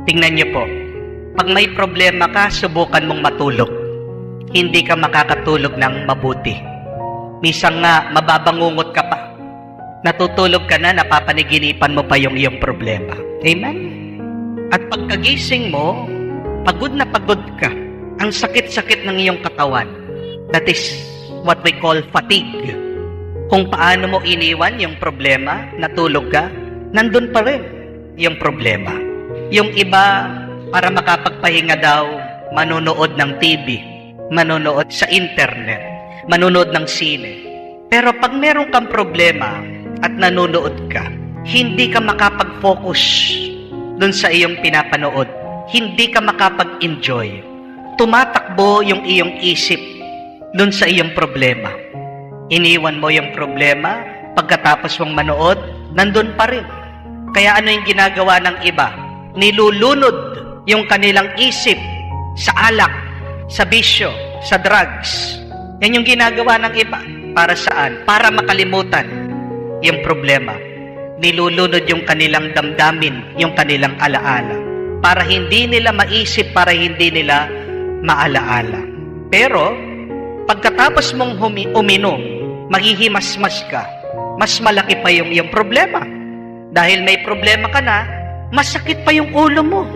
Tingnan niyo po, pag may problema ka, subukan mong matulog. Hindi ka makakatulog ng mabuti. Minsan nga, mababangungot ka pa. Natutulog ka na, napapaniginipan mo pa yung iyong problema. Amen? At pagkagising mo, pagod na pagod ka. Ang sakit-sakit ng iyong katawan. That is what we call fatigue. Kung paano mo iniwan yung problema, natulog ka, nandun pa rin yung problema. Yung iba, para makapagpahinga daw, manonood ng TV, manonood sa internet, manonood ng sine. Pero pag meron kang problema at nanonood ka, hindi ka makapag-focus dun sa iyong pinapanood. Hindi ka makapag-enjoy. Tumatakbo yung iyong isip dun sa iyong problema. Iniwan mo yung problema, pagkatapos mong manood, nandun pa rin. Kaya ano yung ginagawa ng iba? Nilulunod yung kanilang isip sa alak, sa bisyo, sa drugs. Yan yung ginagawa ng iba. Para saan? Para makalimutan yung problema. Nilulunod yung kanilang damdamin, yung kanilang alaala. Para hindi nila maisip, para hindi nila maalaala. Pero, pagkatapos mong uminom, maghihimasmas ka, mas malaki pa yung problema. Dahil may problema ka na, masakit pa yung ulo mo.